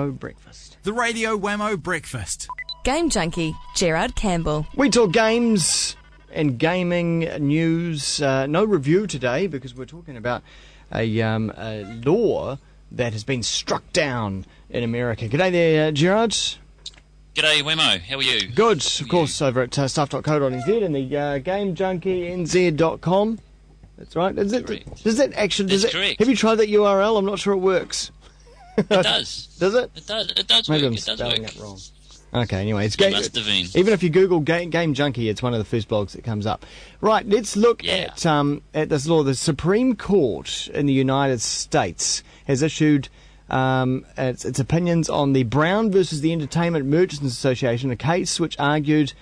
Breakfast. The Radio Wammo Breakfast. Game junkie, Gerard Campbell. We talk games and gaming news. No review today because we're talking about a law that has been struck down in America. G'day there, Gerard. G'day, Wammo. How are you? Good, of course, over at stuff.co.nz and the gamejunkienz.com. That's right. Is it? Correct. Does that actually? That's correct. Have you tried that URL? I'm not sure it works. It does. Does it? It does. It does Maybe work. I'm It does spelling work. it wrong. Okay, anyway, it's It must have been. even if you Google Game Junkie, it's one of the first blogs that comes up. Right, let's look at this law. The Supreme Court in the United States has issued its opinions on the Brown versus the Entertainment Merchants Association, a case which argued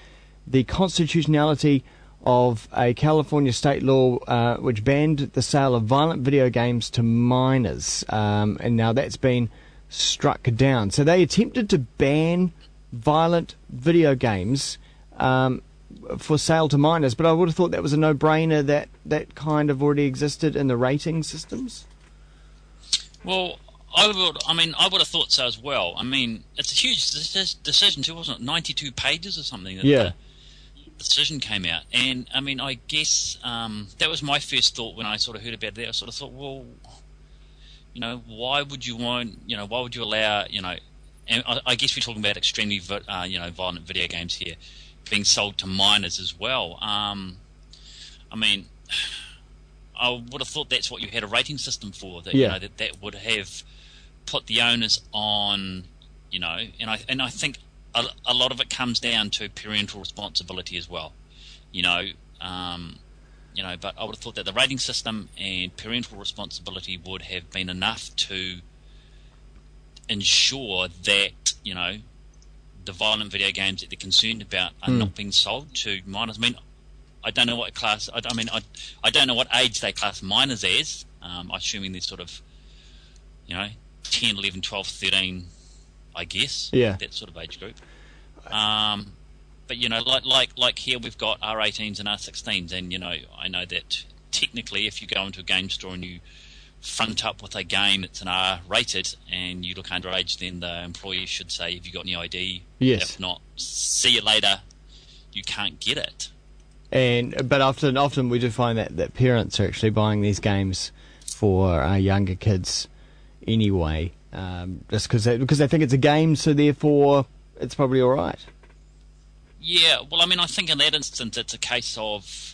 the constitutionality of a California state law which banned the sale of violent video games to minors, and now that's been struck down. So they attempted to ban violent video games for sale to minors, but I would have thought that was a no-brainer that kind of already existed in the rating systems. Well, I would have thought so as well. I mean, it's a huge decision too, wasn't it? 92 pages or something. The decision came out, and I mean, I guess that was my first thought when I sort of heard about that. I sort of thought, well, why would you allow, and I guess we're talking about extremely, violent video games here, being sold to minors as well. I mean, I would have thought that's what you had a rating system for. That would have put the onus on, and I think a lot of it comes down to parental responsibility as well. But I would have thought that the rating system and parental responsibility would have been enough to ensure that, the violent video games that they're concerned about are not being sold to minors. I mean, I don't know what class. I don't know what age they class minors as. I'm assuming they're sort of, 10, 11, 12, 13, I guess. Yeah. That sort of age group. But like here we've got R18s and R16s, and I know that technically if you go into a game store and you front up with a game that's an R rated and you look underage, then the employee should say, have you got any ID? Yes. If not, see you later. You can't get it. But often we do find that parents are actually buying these games for younger kids anyway, just because they think it's a game, so therefore it's probably all right. Yeah, well, I mean, I think in that instance it's a case of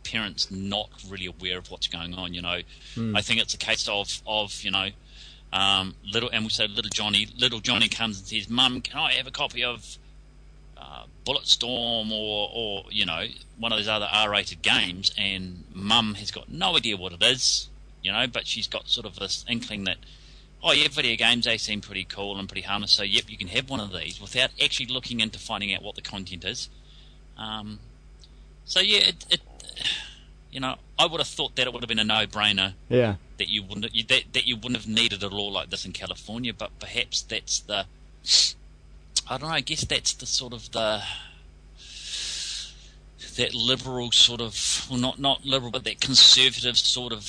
parents not really aware of what's going on. I think it's a case of little Johnny comes and says, "Mum, can I have a copy of Bulletstorm or one of those other R-rated games?" And Mum has got no idea what it is, but she's got sort of this inkling that, oh yeah, video games, they seem pretty cool and pretty harmless, so yep, you can have one of these, without actually looking into finding out what the content is. So yeah, I would have thought that it would have been a no-brainer. Yeah. That you wouldn't have needed a law like this in California, but perhaps that's the, I don't know, I guess that's the sort of that liberal sort of, well, not liberal, but that conservative sort of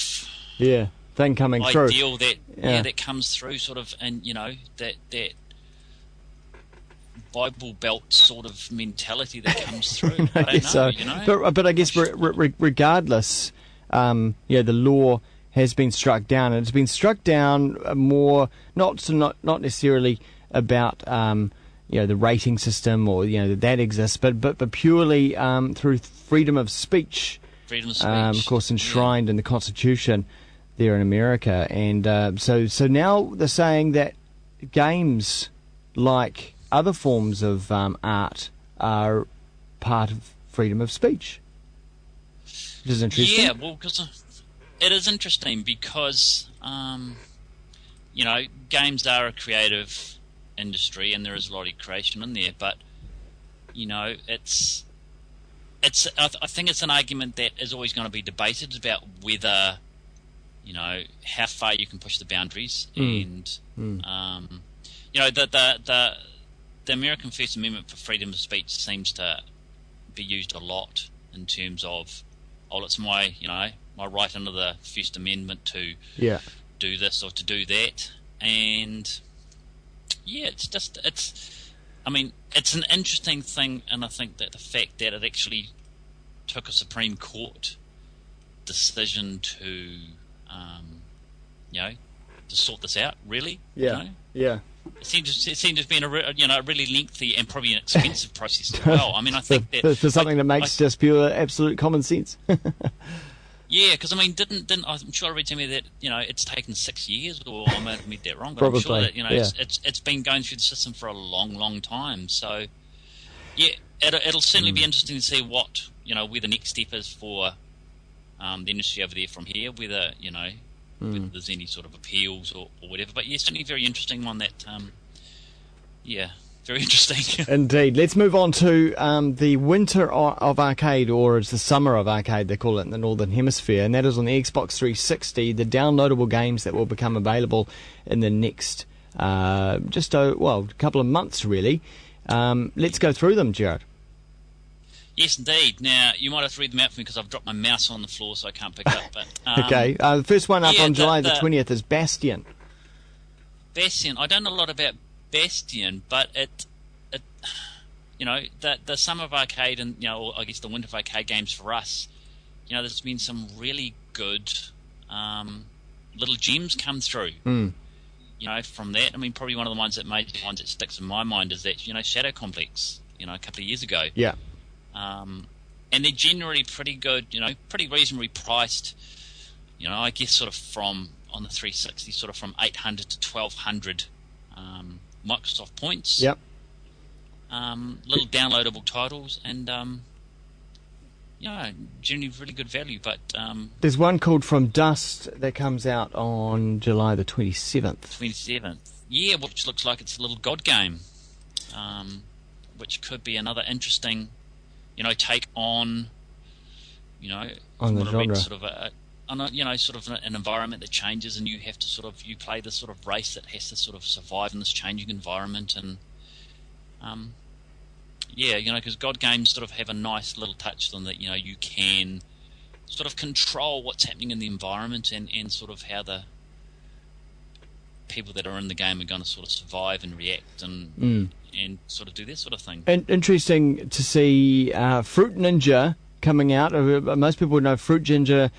thing coming through. Ideal that comes through sort of, and that Bible Belt sort of mentality that comes through. I don't know, But I guess regardless, the law has been struck down, and it's been struck down more not necessarily about the rating system or that exists, but purely through freedom of speech. Freedom of speech, of course, enshrined in the Constitution there in America, and so now they're saying that games like other forms of art are part of freedom of speech, which is interesting. Yeah, well, because it is interesting because games are a creative industry and there is a lot of creation in there, but it's I think it's an argument that is always going to be debated about whether how far you can push the boundaries, and the American First Amendment for freedom of speech seems to be used a lot in terms of, it's my right under the First Amendment to do this or to do that, and yeah, I mean, it's an interesting thing, and I think that the fact that it actually took a Supreme Court decision to, to sort this out, really. Yeah, yeah. It seemed to have been a really lengthy and probably an expensive process as well. I mean, I think that for something that makes just pure, absolute common sense. Yeah, because I mean, didn't I'm sure I read somewhere that it's taken 6 years, or I might have made that wrong, but Probably, I'm sure that yeah. it's been going through the system for a long, long time. So yeah, it'll certainly be interesting to see what where the next step is for the industry over there from here. Whether whether there's any sort of appeals or whatever. But yeah, certainly a very interesting one. That very interesting. Indeed. Let's move on to the winter of arcade, or it's the summer of arcade, they call it in the Northern Hemisphere, and that is on the Xbox 360, the downloadable games that will become available in the next, a couple of months, really. Let's go through them, Gerard. Yes, indeed. Now, you might have to read them out for me because I've dropped my mouse on the floor, so I can't pick it up. But, okay. The first one up on July the 20th is Bastion. Bastion. I don't know a lot about Bastion, but the summer of arcade and I guess the winter of arcade games for us, there's been some really good little gems come through. From that, I mean, probably one of the ones that sticks in my mind is that Shadow Complex, a couple of years ago. Yeah. And they're generally pretty good, pretty reasonably priced. I guess sort of from on the 360, sort of from 800 to 1200. Microsoft points. Yep. Little downloadable titles, and generally really good value. But there's one called From Dust that comes out on July the 27th. 27th. Yeah, which looks like it's a little god game, which could be another interesting, take on, on the genre. Sort of sort of an environment that changes, and you have to you play this sort of race that has to sort of survive in this changing environment, and because God games sort of have a nice little touch on that, you can sort of control what's happening in the environment, and sort of how the people that are in the game are going to sort of survive and react and sort of do this sort of thing. And interesting to see Fruit Ninja coming out. Most people would know Fruit Ginger.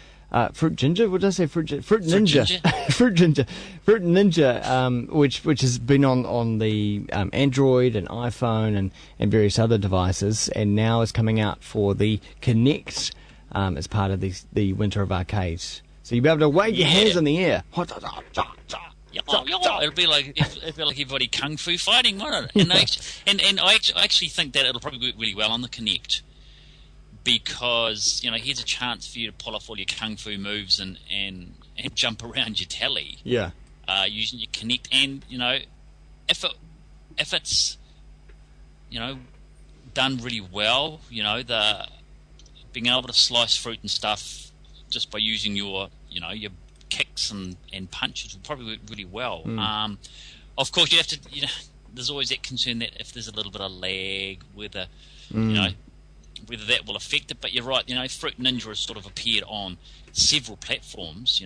Fruit Ginger? What did I say? Fruit Ninja. Fruit Ginger. Fruit Ninja, which has been on the Android and iPhone and various other devices, and now is coming out for the Kinect as part of the Winter of Arcades. So you'll be able to wave your hands in the air. It'll be like everybody kung fu fighting, won't it? And I actually think that it'll probably work really well on the Kinect. Because here's a chance for you to pull off all your kung fu moves and jump around your telly. Yeah. Using your Kinect, and if it's done really well, the being able to slice fruit and stuff just by using your your kicks and punches will probably work really well. Of course, you have to. There's always that concern that if there's a little bit of lag, whether whether that will affect it, but you're right. Fruit Ninja has sort of appeared on several platforms.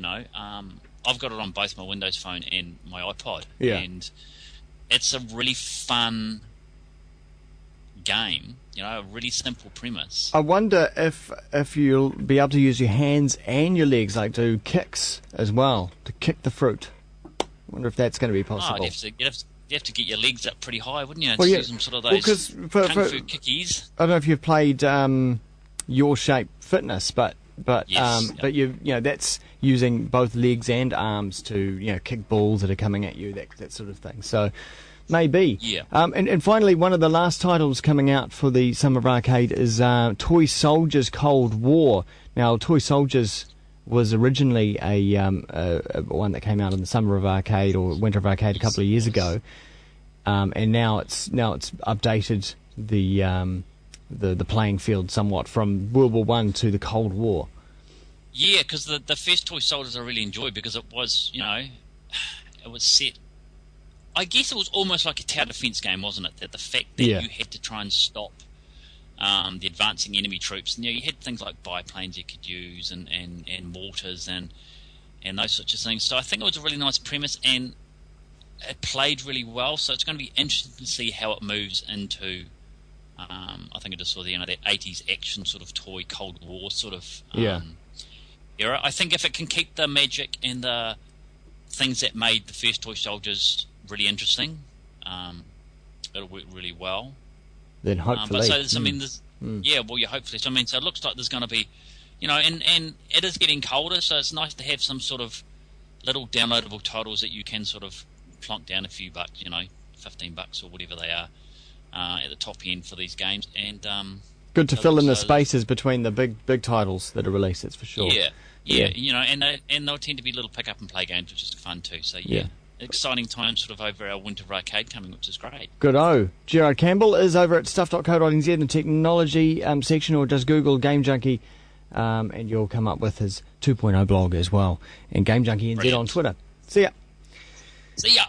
I've got it on both my Windows Phone and my iPod, and it's a really fun game. A really simple premise. I wonder if you'll be able to use your hands and your legs, like do kicks as well, to kick the fruit. I wonder if that's going to be possible. You have to get your legs up pretty high, wouldn't you? Well, use them sort of those kung fu kickies. I don't know if you've played Your Shape Fitness, but yes, but that's using both legs and arms to kick balls that are coming at you, that sort of thing. So maybe. Yeah. And finally, one of the last titles coming out for the Summer of Arcade is Toy Soldiers Cold War. Now, Toy Soldiers was originally a one that came out in the Summer of Arcade or Winter of Arcade a couple of years ago, and now it's updated the playing field somewhat from World War I to the Cold War. Yeah, because the first Toy Soldiers I really enjoyed because it was it was set. I guess it was almost like a tower defense game, wasn't it? That the fact that you had to try and stop the advancing enemy troops. And, you had things like biplanes you could use and mortars and those sorts of things. So I think it was a really nice premise, and it played really well, so it's going to be interesting to see how it moves into. I think I just saw the that 80s action sort of toy Cold War sort of era. I think if it can keep the magic and the things that made the first Toy Soldiers really interesting, it'll work really well. Then hopefully, but so there's, I mean, there's, yeah, well, yeah, hopefully. So I mean, so it looks like there's going to be, and it is getting colder, so it's nice to have some sort of little downloadable titles that you can sort of plonk down a few bucks, $15 or whatever they are, at the top end for these games, and good to fill in the spaces between the big titles that are released. That's for sure. Yeah. And they'll tend to be little pick up and play games, which is fun too. So exciting times sort of over our winter arcade coming, which is great. Good-o. Gerard Campbell is over at stuff.co.nz in the technology section, or just Google Game Junkie, and you'll come up with his 2.0 blog as well, and Game Junkie NZ on Twitter. See ya.